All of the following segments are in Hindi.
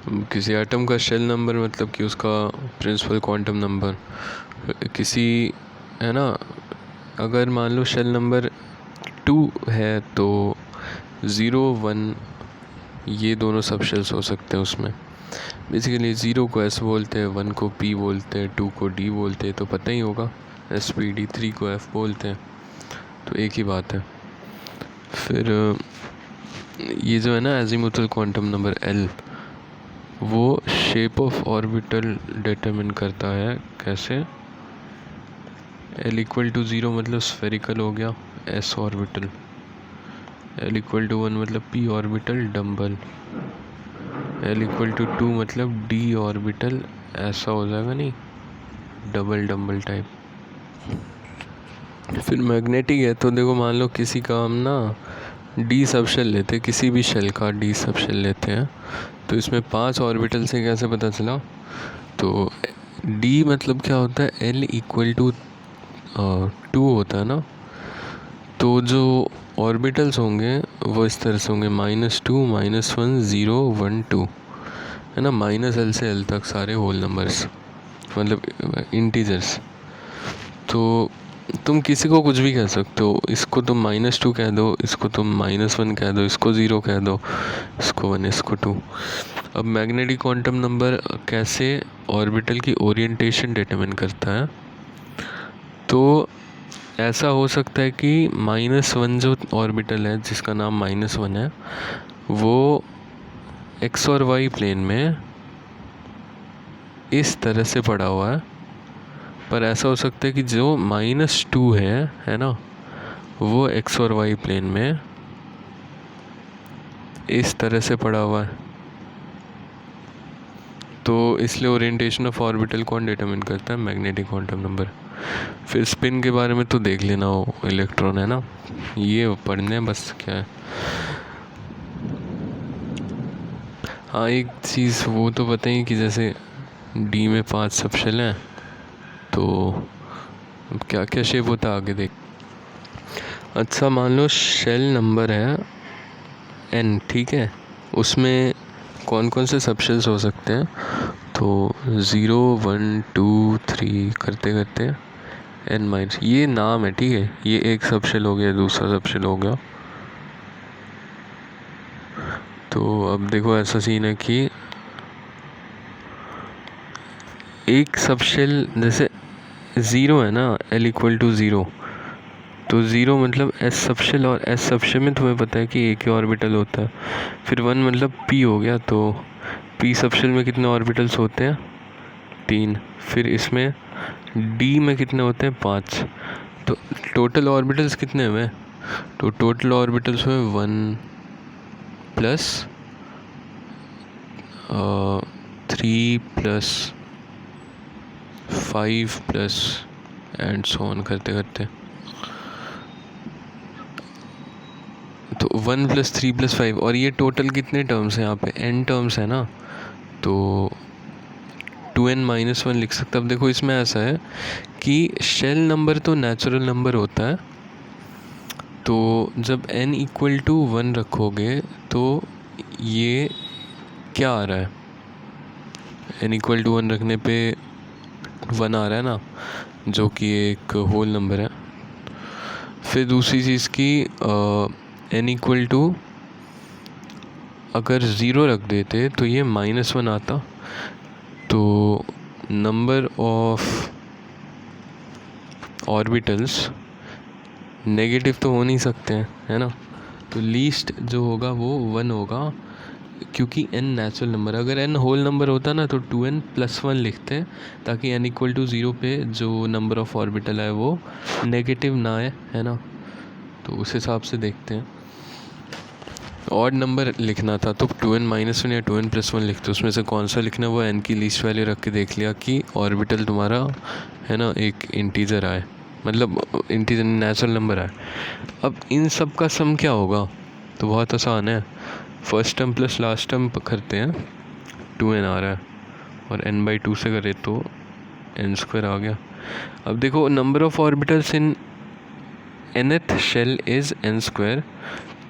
किसी एटम का शेल नंबर मतलब कि उसका प्रिंसिपल क्वांटम नंबर किसी, है ना। अगर मान लो शेल नंबर 2 है तो 0 1 ये दोनों सब शेल्स हो सकते हैं उसमें। बेसिकली 0 को S बोलते हैं, 1 को P बोलते हैं, 2 को D बोलते हैं, तो पता ही होगा SPD, 3 को F बोलते हैं, तो एक ही बात है। फिर ये जो है ना एजीमुथल क्वांटम नंबर L, वो शेप ऑफ ऑर्बिटल डिटरमिन करता है। कैसे? L इक्वल टू 0 मतलब स्फेरिकल हो गया S orbital, L equal to 1 मतलब P orbital dumbbell, L equal to 2 मतलब D ऑर्बिटल ऐसा हो जाएगा, नहीं डबल डम्बल टाइप। फिर मैग्नेटिक है तो देखो मान लो किसी का हम ना D सब शेल लेते हैं, किसी भी शेल का D सब शेल लेते हैं, तो इसमें 5 ऑर्बिटल से कैसे पता चला? तो D मतलब क्या होता है, L इक्वल टू 2 होता है ना, तो जो ऑर्बिटल्स होंगे वो इस तरह से होंगे -2 -1 0 1 2, है ना। -L से L तक सारे होल नंबर्स, मतलब इंटीजर्स। तो तुम किसी को कुछ भी कह सकते हो, इसको तुम -2 कह दो, इसको तुम -1 कह दो, इसको 0 कह दो, इसको 1, इसको 2। अब मैग्नेटिक क्वांटम नंबर कैसे ऑर्बिटल की ओरिएंटेशन डिटरमिन करता है? तो ऐसा हो सकता है कि -1 जो ऑर्बिटल है जिसका नाम -1 है, वो x और y प्लेन में इस तरह से पड़ा हुआ है। पर ऐसा हो सकता है कि जो -2 है ना, वो x और y प्लेन में इस तरह से पड़ा हुआ है। तो इसलिए ओरिएंटेशन ऑफ ऑर्बिटल कौन डिटरमिन करता है? Magnetic quantum number. फिर स्पिन के बारे में तो देख लेना, हो इलेक्ट्रॉन है ना, ये पढ़ने बस क्या है। हाँ एक चीज़ वो तो पता ही कि जैसे D में 5 सब शेल हैं, तो क्या क्या शेप होता है आगे देख। अच्छा मान लो शेल नंबर है N, ठीक है, उसमें कौन कौन से सब शेल्स हो सकते हैं? तो 0 1 2 3 करते करते N-, ये नाम है, ठीक है, ये एक सब शेल हो गया, दूसरा सब शेल हो गया। तो अब देखो ऐसा सीन है कि एक सब शेल जैसे 0 है ना, L इक्वल टू 0, तो 0 मतलब S सब शेल, और S सब शेल में तुम्हें पता है कि एक ही ऑर्बिटल होता है। फिर 1 मतलब P हो गया, तो P सब शेल में कितने ऑर्बिटल्स होते हैं? 3। फिर इसमें D में कितने होते हैं? 5। तो टोटल ऑर्बिटल्स कितने हुए? तो टोटल ऑर्बिटल्स हुए 1 plus 3 plus 5 plus and so on करते करते, तो 1 + 3 + 5, और ये टोटल कितने टर्म्स हैं यहाँ पे? n टर्म्स है ना, तो 2n - 1 लिख सकते। अब देखो इसमें ऐसा है कि शेल नंबर तो नेचुरल नंबर होता है, तो जब n इक्वल टू 1 रखोगे तो ये क्या आ रहा है? n इक्वल टू 1 रखने पे 1 आ रहा है ना, जो कि एक होल नंबर है। फिर दूसरी चीज़ की n इक्वल टू अगर 0 रख देते तो ये -1 आता, तो नंबर ऑफ ऑर्बिटल्स नेगेटिव तो हो नहीं सकते हैं, है ना, तो लीस्ट जो होगा वो 1 होगा, क्योंकि n नेचुरल नंबर। अगर n होल नंबर होता ना तो 2n + 1 लिखते हैं, ताकि n इक्वल टू 0 पे जो नंबर ऑफ ऑर्बिटल है वो नेगेटिव ना आए, है ना। तो उस हिसाब से देखते हैं। ऑड नंबर लिखना था तो 2n - 1 या 2n + 1 लिखते, उसमें से कौन सा लिखना है वो n की लीस्ट वैल्यू रख के देख लिया कि ऑर्बिटल तुम्हारा, है ना, एक इंटीजर आए, मतलब इंटीजर नेचुरल नंबर आए। अब इन सब का सम क्या होगा? तो बहुत आसान है, first term plus last term करते हैं, 2n आ रहा है, और n/2 से करें तो n² आ गया। अब देखो number of orbitals in nth shell is n²,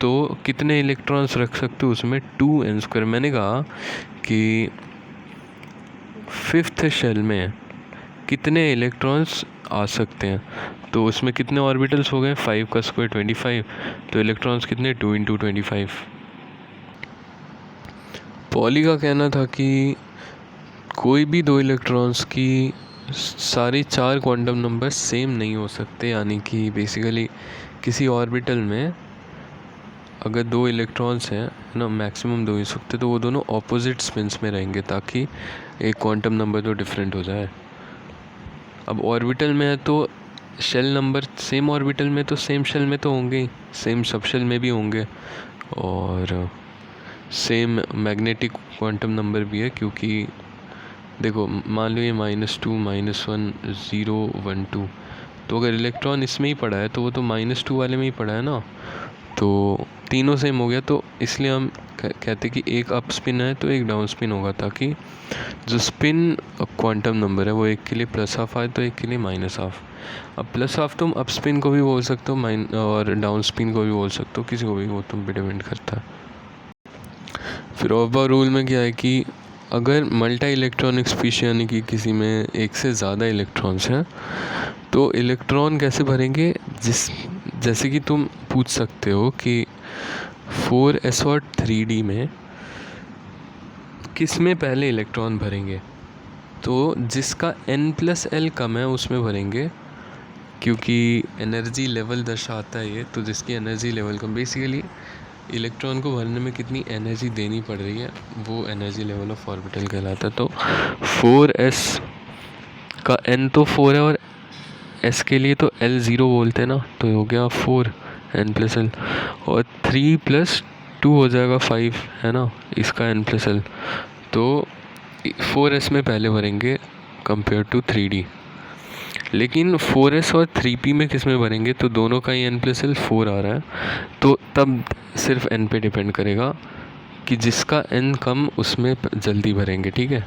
तो कितने इलेक्ट्रॉन्स रख सकते हो उसमें, 2n²। मैंने कहा कि 5th शेल में कितने इलेक्ट्रॉन्स आ सकते हैं, तो उसमें कितने ऑर्बिटल्स हो गए, 5 का स्क्वायर 25, तो इलेक्ट्रॉन्स कितने, 2 × 25। पॉली का कहना था कि कोई भी दो इलेक्ट्रॉन्स की सारी 4 क्वांटम नंबर सेम नहीं हो सकते, यानी कि बेसिकली किसी ऑर्बिटल में अगर 2 इलेक्ट्रॉन्स हैं ना, मैक्सिमम 2 ही सकते, तो वो दोनों ऑपोजिट स्पिन्स में रहेंगे ताकि एक क्वांटम नंबर तो डिफरेंट हो जाए। अब ऑर्बिटल में है तो शेल नंबर सेम ऑर्बिटल में तो सेम शेल में तो होंगे ही, सेम सब शेल में भी होंगे, और सेम मैग्नेटिक क्वांटम नंबर भी है, क्योंकि देखो मान लो ये -2 -1 0 1 2, तो अगर इलेक्ट्रॉन इसमें ही पड़ा है तो वो तो -2 वाले में ही पड़ा है ना, तो तीनों सेम हो गया। तो इसलिए हम कहते कि एक अप स्पिन है तो एक डाउन स्पिन होगा, ताकि जो स्पिन क्वांटम नंबर है वो एक के लिए +½ आए तो एक के लिए -½ अब +½ तुम अप स्पिन को भी बोल सकते हो और डाउन स्पिन को भी बोल सकते हो, किसी को भी, वो तुम पे डिपेंड करता है। फिर ऑफ रूल में क्या है कि अगर मल्टी इलेक्ट्रॉनिक स्पीशीज यानी कि किसी में एक से ज़्यादा इलेक्ट्रॉन्स हैं तो इलेक्ट्रॉन कैसे भरेंगे, जैसे कि तुम पूछ सकते हो कि 4s और 3d में किस में पहले इलेक्ट्रॉन भरेंगे, तो जिसका n+l कम है उसमें भरेंगे, क्योंकि एनर्जी लेवल दर्शाता है ये, तो जिसकी एनर्जी लेवल कम, बेसिकली इलेक्ट्रॉन को भरने में कितनी एनर्जी देनी पड़ रही है वो एनर्जी लेवल ऑफ ऑर्बिटल कहलाता है। तो 4s का n तो 4 है और s के लिए तो l 0 बोलते हैं ना, तो हो गया 4 n+l, और 3 + 2 हो जाएगा 5, है ना, इसका n+l, तो 4s में पहले भरेंगे कंपेयर टू 3d। लेकिन 4s और 3p में किस में भरेंगे, तो दोनों का ही n+l 4 आ रहा है, तो तब सिर्फ n पे डिपेंड करेगा कि जिसका n कम उसमें जल्दी भरेंगे, ठीक है।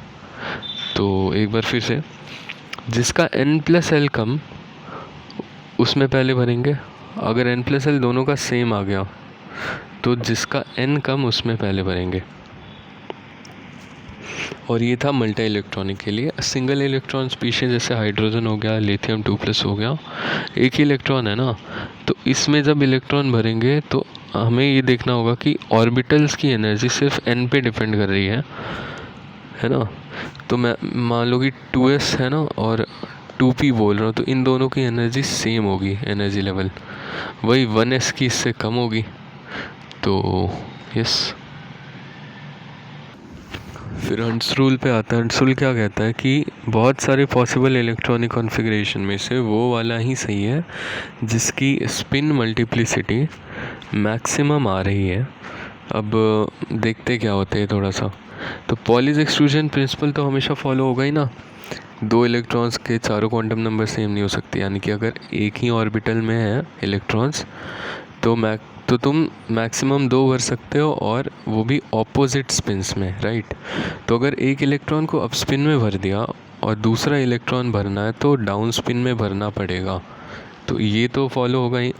तो एक बार फिर से, जिसका n+l कम उसमें पहले भरेंगे, अगर n+l दोनों का सेम आ गया तो जिसका n कम उसमें पहले भरेंगे। और ये था मल्टी इलेक्ट्रॉनिक के लिए। सिंगल इलेक्ट्रॉन स्पीशीज जैसे हाइड्रोजन हो गया, लिथियम 2+ हो गया, एक ही इलेक्ट्रॉन है ना, तो इसमें जब इलेक्ट्रॉन भरेंगे तो हमें ये देखना होगा कि ऑर्बिटल्स की एनर्जी सिर्फ n पे डिपेंड कर रही है ना। तो मैं मान लो कि 2s है ना और 2p बोल रहा हूँ, तो इन दोनों की एनर्जी सेम होगी, एनर्जी लेवल वही 1s की इससे कम होगी, तो यस। फिर हंट्स रूल पे आता है। हंट्स रूल क्या कहता है कि बहुत सारे पॉसिबल इलेक्ट्रॉनिक कॉन्फ़िगरेशन में से वो वाला ही सही है जिसकी स्पिन मल्टीप्लिसिटी मैक्सिमम आ रही है। अब देखते क्या होते हैं थोड़ा सा। तो पॉलीज एक्सक्लूजन प्रिंसिपल तो हमेशा फॉलो होगा ही ना, 2 इलेक्ट्रॉन्स के चारों क्वांटम नंबर सेम नहीं हो सकते, यानी कि अगर एक ही ऑर्बिटल में है इलेक्ट्रॉन्स तो तुम मैक्सिमम 2 भर सकते हो, और वो भी ऑपोजिट स्पिन्स में, राइट। तो अगर एक इलेक्ट्रॉन को अप स्पिन में भर दिया और दूसरा इलेक्ट्रॉन भरना है तो डाउन स्पिन में भरना पड़ेगा, तो ये तो फॉलो होगा ही।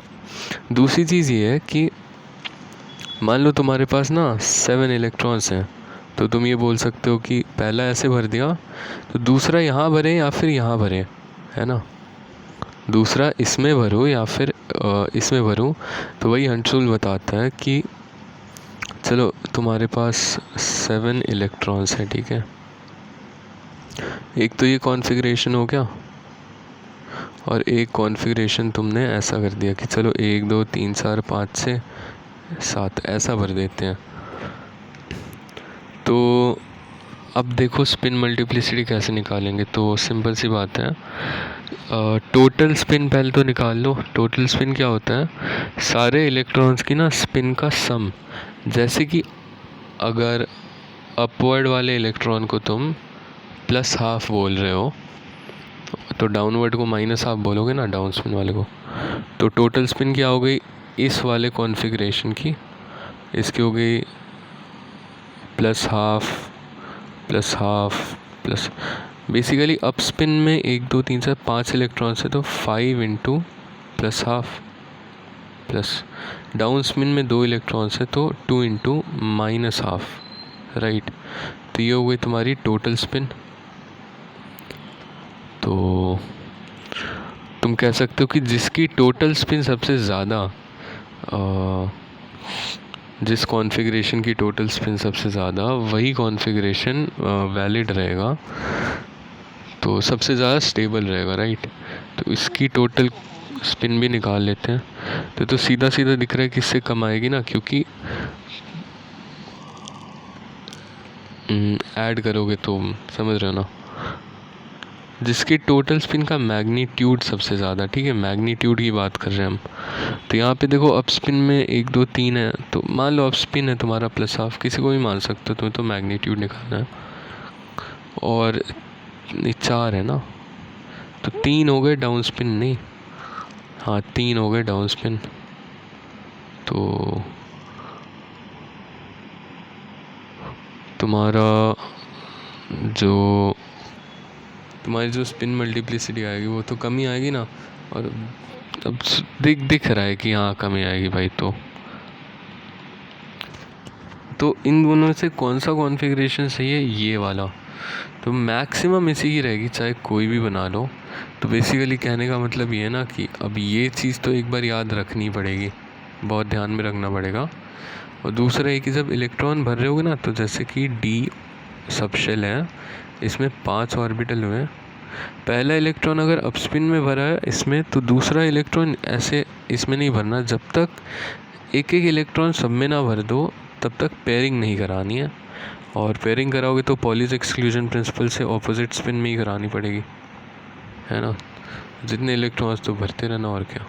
दूसरी चीज़ ये है कि मान लो तुम्हारे पास ना 7 इलेक्ट्रॉन्स हैं, तो तुम ये बोल सकते हो कि पहला ऐसे भर दिया तो दूसरा यहाँ भरे या फिर यहाँ भरे, है ना, दूसरा इसमें भरूँ या फिर इसमें भरूँ। तो वही हंट्स रूल बताता है कि चलो तुम्हारे पास 7 इलेक्ट्रॉन्स हैं, ठीक है, एक तो ये कॉन्फ़िगरेशन हो गया, और एक कॉन्फ़िगरेशन तुमने ऐसा कर दिया कि चलो 1 2 3 4 5 6 7 ऐसा भर देते हैं। तो अब देखो स्पिन मल्टीप्लिसिटी कैसे निकालेंगे, तो सिंपल सी बात है, टोटल स्पिन पहले तो निकाल लो। टोटल स्पिन क्या होता है, सारे इलेक्ट्रॉन्स की ना स्पिन का सम। जैसे कि अगर अपवर्ड वाले इलेक्ट्रॉन को तुम +½ बोल रहे हो तो डाउनवर्ड को -½ बोलोगे ना, डाउन स्पिन वाले को। तो टोटल स्पिन क्या हो गई इस वाले कॉन्फ़िगरेशन की, इसकी हो गई +½ +½ बेसिकली अप स्पिन में 1 2 3 4 5 इलेक्ट्रॉन्स है, तो 5 × +½ प्लस, डाउन स्पिन में 2 इलेक्ट्रॉन्स है तो 2 इंटू माइनस हाफ, राइट। तो ये हो गई तुम्हारी टोटल स्पिन। तो तुम कह सकते हो कि जिसकी टोटल स्पिन सबसे ज़्यादा, जिस कॉन्फ़िगरेशन की टोटल स्पिन सबसे ज़्यादा, वही कॉन्फ़िगरेशन वैलिड रहेगा, तो सबसे ज़्यादा स्टेबल रहेगा, राइट। तो इसकी टोटल स्पिन भी निकाल लेते हैं। तो सीधा सीधा दिख रहा है कि इससे कम आएगी ना, क्योंकि ऐड करोगे तो समझ रहे हो ना, जिसकी टोटल स्पिन का मैग्नीट्यूड सबसे ज़्यादा, ठीक है, मैग्नीट्यूड की बात कर रहे हैं हम। तो यहाँ पे देखो अप स्पिन में 1 2 3 है, तो मान लो अप स्पिन है तुम्हारा प्लस हाफ, किसी को भी मान सकते हो, तुम्हें तो मैग्नीट्यूड निकालना है। और 4 है ना, तो 3 हो गए डाउन स्पिन, नहीं हाँ 3 हो गए डाउन स्पिन। तो तुम्हारी जो स्पिन मल्टीप्लिसिटी आएगी वो तो कमी आएगी ना। और अब दिख रहा है कि हाँ कमी आएगी भाई। तो इन दोनों से कौन सा कॉन्फ़िगरेशन सही है, ये वाला। तो मैक्सिमम इसी की रहेगी, चाहे कोई भी बना लो। तो बेसिकली कहने का मतलब ये है ना कि अब ये चीज़ तो एक बार याद रखनी पड़ेगी, बहुत ध्यान में रखना पड़ेगा। और दूसरा है कि जब इलेक्ट्रॉन भर रहे होगे ना, तो जैसे कि डी सबशेल है, इसमें 5 ऑर्बिटल हुए। पहला इलेक्ट्रॉन अगर अपस्पिन में भरा है इसमें, तो दूसरा इलेक्ट्रॉन ऐसे इसमें नहीं भरना। जब तक एक एक इलेक्ट्रॉन सब में ना भर दो तब तक पेयरिंग नहीं करानी है। और पेयरिंग कराओगे तो पॉलीज एक्सक्लूजन प्रिंसिपल से ऑपोजिट स्पिन में ही करानी पड़ेगी, है ना। जितने इलेक्ट्रॉन्स तो भरते रहना, और क्या।